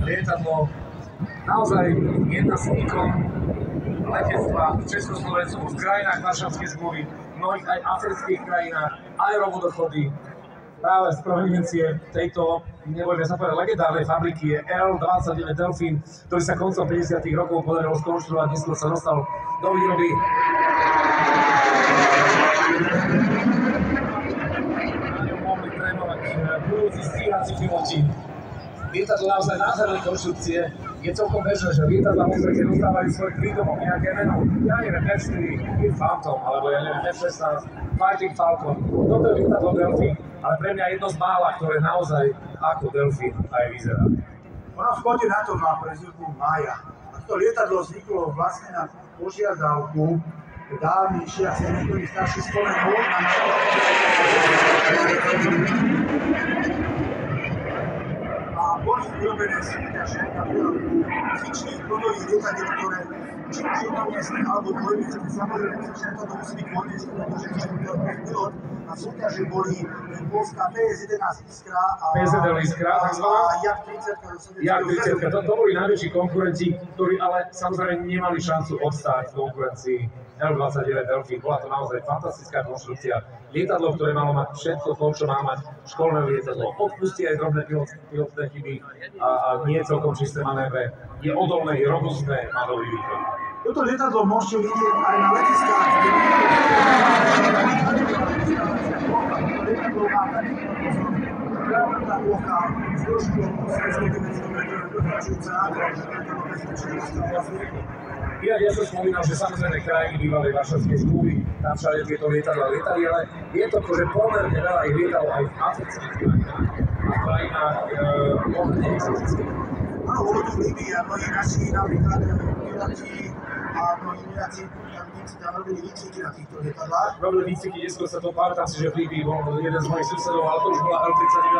lietadlo naozaj jedna z ikon letectva v Československu, v krajinách Varšavskej zmluvy, v mnohých aj afrických krajinách, aerovodochody. Práve z proveniencia tejto, nebudeme sa povedať, legendárnej fabriky je L-29 Delfín, ktorý sa koncom 50. rokov podarilo skonštruovať, neskôr sa dostal do výroby. Na ňom mohli trénovať budúci stíhací piloti. Lietadlo naozaj nádherné konštrukcie. Je celkom bežné, že lietadlá vo svete dostávajú svojich prídomov nejaké meno. Ja neviem, F-4, Phantom, alebo ja neviem, F-16, Fighting Falcon. Toto je lietadlo Delfín, ale pre mňa jedno z mála, ktoré naozaj ako Delfín aj vyzerá. Ona v chode na to má prezivku Maja. A to lietadlo vzniklo vlastne na požiadavku dávnejšie, asi niektorý starší spomenul, a boli vyrobené súťaže na zvyčných bodových lietadiel, ktoré či už jednomiestne alebo dvojmiestne, samozrejme, že to musí byť dvojmiestne, pretože to je pilot. A súťaže boli polská PS-11 Iskra a Jak-30. To boli najväčší konkurenti, ktorí ale samozrejme nemali šancu obstáť v konkurencii L-29 Delfín. Bola to naozaj fantastická konštrukcia. Lietadlo, ktoré malo mať všetko to, čo má mať školné lietadlo. Odpustí aj drobné pilotné chyby a nie celkom čisté manévre. Je odolné, je robustné, má dobrý výkon. Toto lietadlo môžete vidieť aj na letiskách. Tá plocha s dĺžkou 900 metrov dopračujúca Ja som spomínal, že samozrejme krajiny bývalej Varšavskej zmluvy, tam všade tieto lietadlá lietali, ale je to že pomerne veľa ich lietalo aj v afrických krajinách a krajinách pomerne exotických. Áno, bolo to v Líbii a mnohí naši napríklad piloti a mnohí vojaci tam robili výcviky na týchto lietadlách. Robili výcviky, neskôr sa to pamätám si, že v Líbii bol jeden z mojich susedov, ale to už bola L-39,